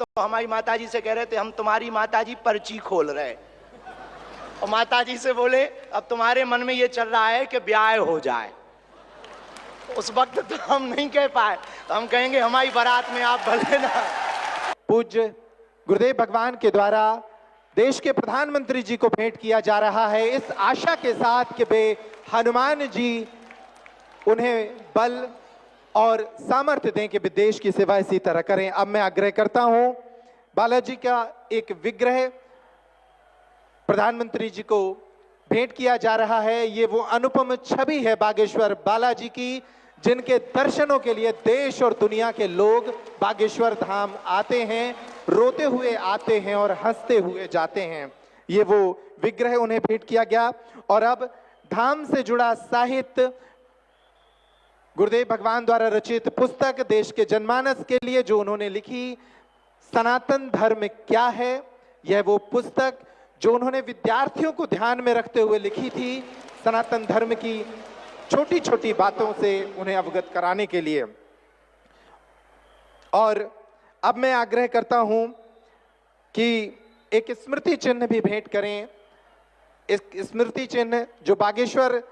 तो हमारी माताजी से कह रहे थे हम तुम्हारी माताजी पर्ची खोल रहे, और माताजी से बोले अब तुम्हारे मन में ये चल रहा है कि ब्याह हो जाए। उस वक्त तो हम नहीं कह पाए, तो हम कहेंगे हमारी बारात में आप भले ना। पूज्य गुरुदेव भगवान के द्वारा देश के प्रधानमंत्री जी को भेंट किया जा रहा है, इस आशा के साथ कि वे हनुमान जी उन्हें बल और सामर्थ्य दें कि वे देश की सेवा इसी तरह करें। अब मैं आग्रह करता हूं, बालाजी का एक विग्रह प्रधानमंत्री जी को भेंट किया जा रहा है। ये वो अनुपम छवि है बागेश्वर बालाजी की, जिनके दर्शनों के लिए देश और दुनिया के लोग बागेश्वर धाम आते हैं, रोते हुए आते हैं और हंसते हुए जाते हैं। ये वो विग्रह उन्हें भेंट किया गया। और अब धाम से जुड़ा साहित्य, गुरुदेव भगवान द्वारा रचित पुस्तक देश के जनमानस के लिए जो उन्होंने लिखी, सनातन धर्म क्या है, यह वो पुस्तक जो उन्होंने विद्यार्थियों को ध्यान में रखते हुए लिखी थी, सनातन धर्म की छोटी छोटी बातों से उन्हें अवगत कराने के लिए। और अब मैं आग्रह करता हूं कि एक स्मृति चिन्ह भी भेंट करें। इस स्मृति चिन्ह जो बागेश्वर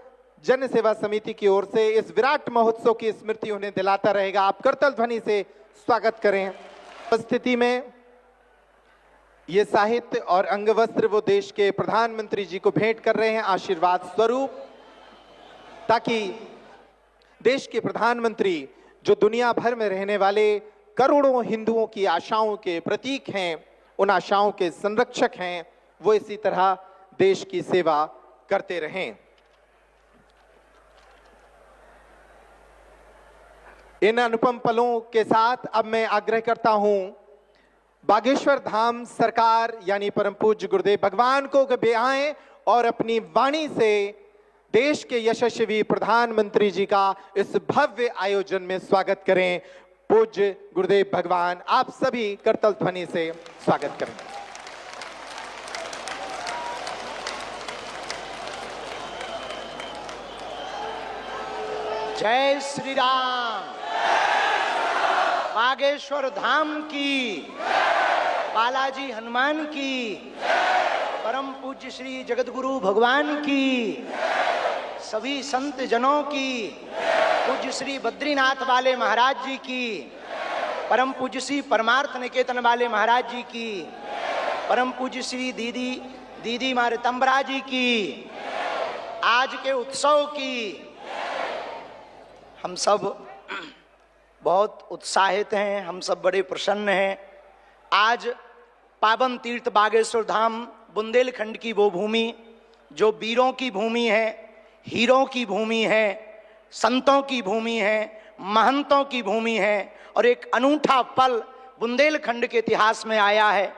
जन सेवा समिति की ओर से इस विराट महोत्सव की स्मृति उन्हें दिलाता रहेगा। आप करतल ध्वनि से स्वागत करें। उपस्थिति में ये साहित्य और अंगवस्त्र वो देश के प्रधानमंत्री जी को भेंट कर रहे हैं आशीर्वाद स्वरूप, ताकि देश के प्रधानमंत्री जो दुनिया भर में रहने वाले करोड़ों हिंदुओं की आशाओं के प्रतीक हैं, उन आशाओं के संरक्षक हैं, वो इसी तरह देश की सेवा करते रहें। इन अनुपम पलों के साथ अब मैं आग्रह करता हूं बागेश्वर धाम सरकार यानी परम पूज्य गुरुदेव भगवान को कि वे आएं और अपनी वाणी से देश के यशस्वी प्रधानमंत्री जी का इस भव्य आयोजन में स्वागत करें। पूज्य गुरुदेव भगवान, आप सभी करतल ध्वनि से स्वागत करें। जय श्री राम। बागेश्वर धाम की, बालाजी हनुमान की, परम पूज्य श्री जगतगुरु भगवान की, सभी संत जनों की, पूज्य श्री बद्रीनाथ वाले महाराज जी की, परम पूज्य श्री परमार्थ निकेतन वाले महाराज जी की, परम पूज्य श्री दीदी मारितंबरा जी की, आज के उत्सव की। हम सब बहुत उत्साहित हैं, हम सब बड़े प्रसन्न हैं। आज पावन तीर्थ बागेश्वर धाम बुंदेलखंड की वो भूमि जो वीरों की भूमि है, हीरों की भूमि है, संतों की भूमि है, महंतों की भूमि है। और एक अनूठा पल बुंदेलखंड के इतिहास में आया है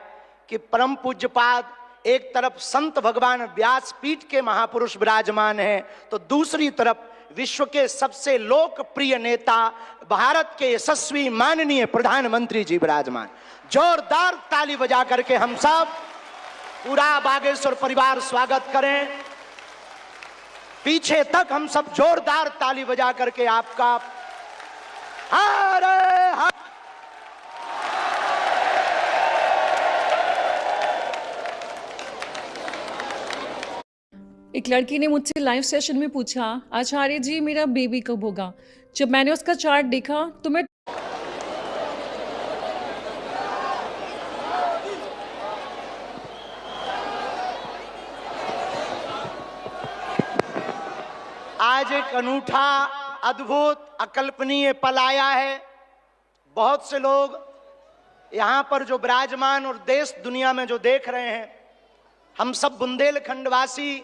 कि परम पूज्यपाद एक तरफ संत भगवान व्यासपीठ के महापुरुष विराजमान हैं, तो दूसरी तरफ विश्व के सबसे लोकप्रिय नेता भारत के यशस्वी माननीय प्रधानमंत्री जी विराजमान। जोरदार ताली बजा करके हम सब पूरा बागेश्वर परिवार स्वागत करें। पीछे तक हम सब जोरदार ताली बजा करके आपका हरे हरे। एक लड़की ने मुझसे लाइव सेशन में पूछा, आचार्य जी मेरा बेबी कब होगा। जब मैंने उसका चार्ट देखा तो मैं आज एक अनूठा, अद्भुत, अकल्पनीय पल आया है। बहुत से लोग यहाँ पर जो विराजमान और देश दुनिया में जो देख रहे हैं, हम सब बुंदेलखंडवासी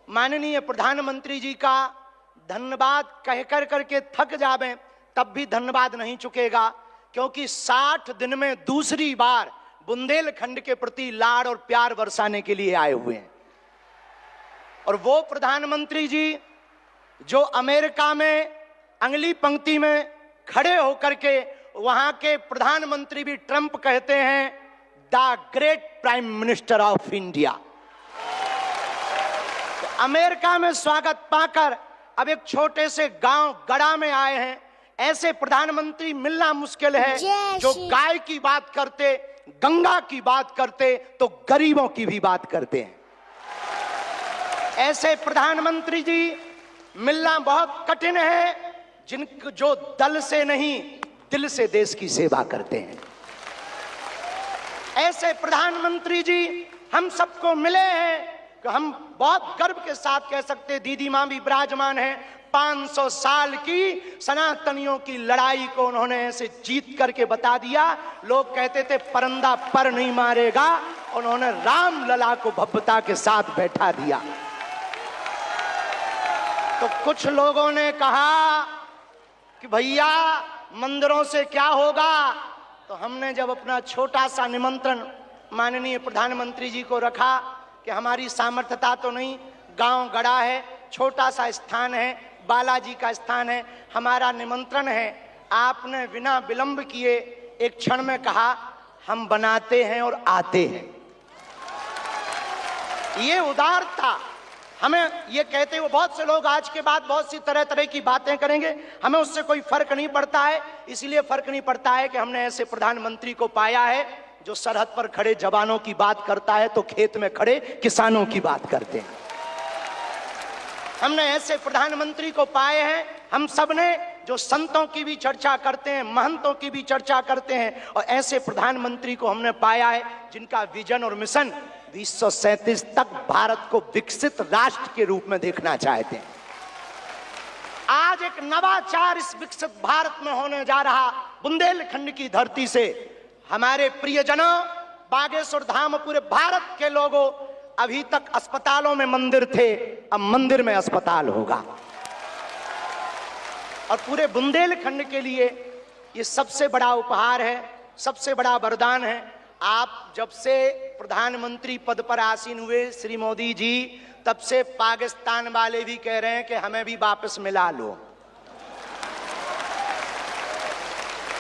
माननीय प्रधानमंत्री जी का धन्यवाद कह कर करके थक जावें तब भी धन्यवाद नहीं चुकेगा, क्योंकि 60 दिन में दूसरी बार बुंदेलखंड के प्रति लाड़ और प्यार बरसाने के लिए आए हुए हैं। और वो प्रधानमंत्री जी जो अमेरिका में अगली पंक्ति में खड़े होकर के वहां के प्रधानमंत्री भी ट्रंप कहते हैं the great prime minister of India. America में स्वागत पाकर अब एक छोटे से गांव गड़ा में आए हैं। ऐसे प्रधानमंत्री मिलना मुश्किल है जय जो श्री- गाय की बात करते, गंगा की बात करते तो गरीबों की भी बात करते हैं। ऐसे प्रधानमंत्री जी मिलना बहुत कठिन है जिनको जो दल से नहीं दिल से देश की सेवा करते हैं। ऐसे प्रधानमंत्री जी हम सबको मिले हैं कि हम बहुत गर्व के साथ कह सकते हैं, दीदी मां भी विराजमान है, 500 साल की सनातनियों की लड़ाई को उन्होंने ऐसे जीत करके बता दिया। लोग कहते थे परिंदा पर नहीं मारेगा, उन्होंने राम लला को भव्यता के साथ बैठा दिया। तो कुछ लोगों ने कहा कि भैया मंदिरों से क्या होगा, तो हमने जब अपना छोटा सा निमंत्रण माननीय प्रधानमंत्री जी को रखा कि हमारी सामर्थ्यता तो नहीं, गांव गड़ा है, छोटा सा स्थान है, बालाजी का स्थान है, हमारा निमंत्रण है, आपने बिना विलंब किए एक क्षण में कहा हम बनाते हैं और आते हैं। ये उदार था। हमें ये कहते हुए बहुत से लोग आज के बाद बहुत सी तरह तरह की बातें करेंगे, हमें उससे कोई फर्क नहीं पड़ता है। इसलिए फर्क नहीं पड़ता है कि हमने ऐसे प्रधानमंत्री को पाया है जो सरहद पर खड़े जवानों की बात करता है तो खेत में खड़े किसानों की बात करते हैं। हमने ऐसे प्रधानमंत्री को पाए हैं हम सब ने जो संतों की भी चर्चा करते हैं, महंतों की भी चर्चा करते हैं, और ऐसे प्रधानमंत्री को हमने पाया है जिनका विजन और मिशन 2037 तक भारत को विकसित राष्ट्र के रूप में देखना चाहते हैं। आज एक नवाचार इस विकसित भारत में होने जा रहा। बुंदेलखंड की धरती से हमारे प्रियजनों, बागेश्वर धाम, पूरे भारत के लोगों, अभी तक अस्पतालों में मंदिर थे, अब मंदिर में अस्पताल होगा। और पूरे बुंदेलखंड के लिए ये सबसे बड़ा उपहार है, सबसे बड़ा वरदान है। आप जब से प्रधानमंत्री पद पर आसीन हुए श्री मोदी जी, तब से पाकिस्तान वाले भी कह रहे हैं कि हमें भी वापस मिला लो।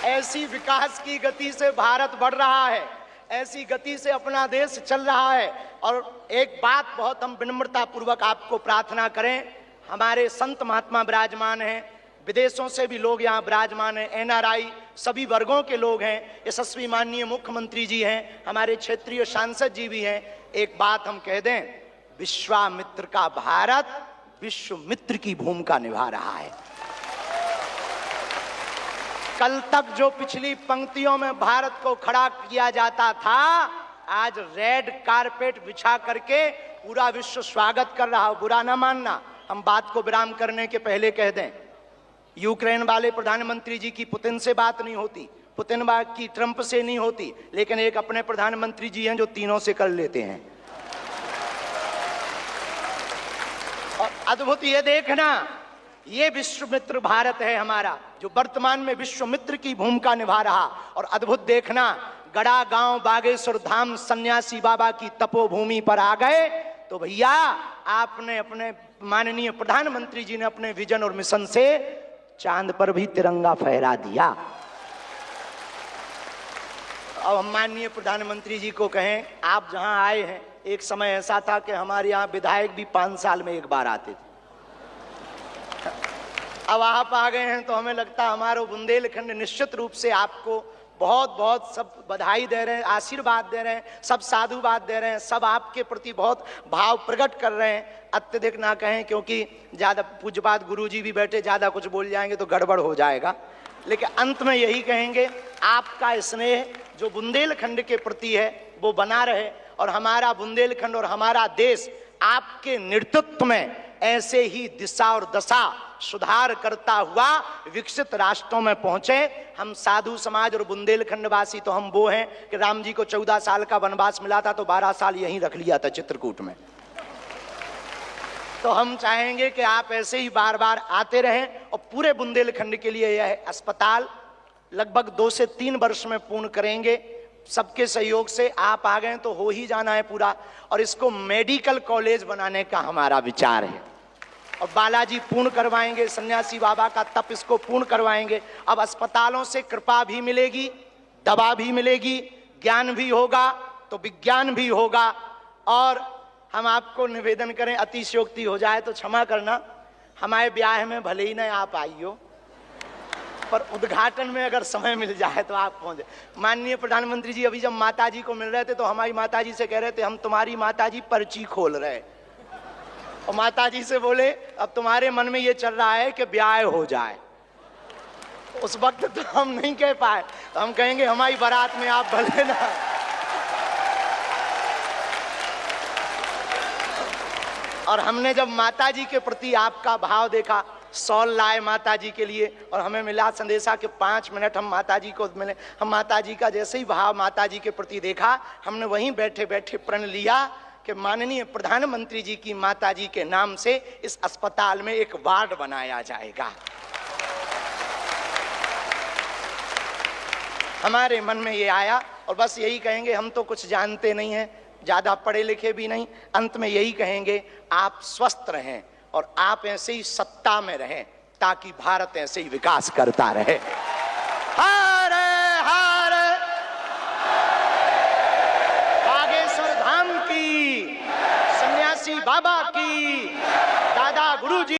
ऐसी विकास की गति से भारत बढ़ रहा है, ऐसी गति से अपना देश चल रहा है। और एक बात बहुत हम विनम्रता पूर्वक आपको प्रार्थना करें, हमारे संत महात्मा विराजमान हैं, विदेशों से भी लोग यहाँ विराजमान हैं, एनआरआई सभी वर्गों के लोग हैं, यशस्वी माननीय मुख्यमंत्री जी हैं, हमारे क्षेत्रीय सांसद जी भी हैं। एक बात हम कह दें, विश्वामित्र का भारत विश्वमित्र की भूमिका निभा रहा है। कल तक जो पिछली पंक्तियों में भारत को खड़ा किया जाता था, आज रेड कारपेट बिछा करके पूरा विश्व स्वागत कर रहा हो। बुरा ना मानना, हम बात को विराम करने के पहले कह दें, यूक्रेन वाले प्रधानमंत्री जी की पुतिन से बात नहीं होती, पुतिन की ट्रंप से नहीं होती, लेकिन एक अपने प्रधानमंत्री जी हैं जो तीनों से कर लेते हैं। और अद्भुत ये देखना, ये विश्वमित्र भारत है हमारा, जो वर्तमान में विश्वमित्र की भूमिका निभा रहा। और अद्भुत देखना, गड़ा गांव बागेश्वर धाम सन्यासी बाबा की तपोभूमि पर आ गए तो भैया आपने अपने माननीय प्रधानमंत्री जी ने अपने विजन और मिशन से चांद पर भी तिरंगा फहरा दिया। अब हम माननीय प्रधानमंत्री जी को कहें, आप जहां आए हैं, एक समय ऐसा था कि हमारे यहाँ विधायक भी 5 साल में एक बार आते थे। अब आप आ गए हैं तो हमें लगता है हमारा बुंदेलखंड निश्चित रूप से आपको बहुत बहुत सब बधाई दे रहे हैं, आशीर्वाद दे रहे हैं, सब साधुवाद दे रहे हैं, सब आपके प्रति बहुत भाव प्रकट कर रहे हैं। अत्यधिक ना कहें, क्योंकि ज़्यादा पूज्यपाद गुरुजी भी बैठे, ज़्यादा कुछ बोल जाएंगे तो गड़बड़ हो जाएगा। लेकिन अंत में यही कहेंगे, आपका स्नेह जो बुंदेलखंड के प्रति है वो बना रहे, और हमारा बुंदेलखंड और हमारा देश आपके नेतृत्व में ऐसे ही दिशा और दशा सुधार करता हुआ विकसित राष्ट्रों में पहुंचे। हम साधु समाज और बुंदेलखंड वासी तो हम वो हैं कि राम जी को 14 साल का वनवास मिला था तो 12 साल यहीं रख लिया था चित्रकूट में। तो हम चाहेंगे कि आप ऐसे ही बार बार आते रहें। और पूरे बुंदेलखंड के लिए यह अस्पताल लगभग 2 से 3 वर्ष में पूर्ण करेंगे। सबके सहयोग से आप आ गए तो हो ही जाना है पूरा। और इसको मेडिकल कॉलेज बनाने का हमारा विचार है, और बालाजी पूर्ण करवाएंगे, सन्यासी बाबा का तप इसको पूर्ण करवाएंगे। अब अस्पतालों से कृपा भी मिलेगी, दवा भी मिलेगी, ज्ञान भी होगा तो विज्ञान भी होगा। और हम आपको निवेदन करें, अतिशयोक्ति हो जाए तो क्षमा करना, हमारे ब्याह में भले ही न आप आई हो, पर उद्घाटन में अगर समय मिल जाए तो आप पहुंचे। माननीय प्रधानमंत्री जी अभी जब माता जी को मिल रहे थे तो हमारी माता जी से कह रहे थे हम तुम्हारी माता जी पर्ची खोल रहे, और माता जी से बोले अब तुम्हारे मन में ये चल रहा है कि ब्याह हो जाए। उस वक्त तो हम नहीं कह पाए, तो हम कहेंगे हमारी बारात में आप भले ना। और हमने जब माता जी के प्रति आपका भाव देखा, सॉल लाए माता जी के लिए, और हमें मिला संदेशा के 5 मिनट हम माता जी को मिले। हम माता जी का जैसे ही भाव माता जी के प्रति देखा, हमने वहीं बैठे बैठे प्रण लिया कि माननीय प्रधानमंत्री जी की माता जी के नाम से इस अस्पताल में एक वार्ड बनाया जाएगा। हमारे मन में ये आया, और बस यही कहेंगे हम तो कुछ जानते नहीं हैं, ज्यादा पढ़े लिखे भी नहीं, अंत में यही कहेंगे आप स्वस्थ रहें और आप ऐसे ही सत्ता में रहें ताकि भारत ऐसे ही विकास करता रहे। हर हर बागेश्वर धाम की, सन्यासी बाबा की, दादा गुरु जी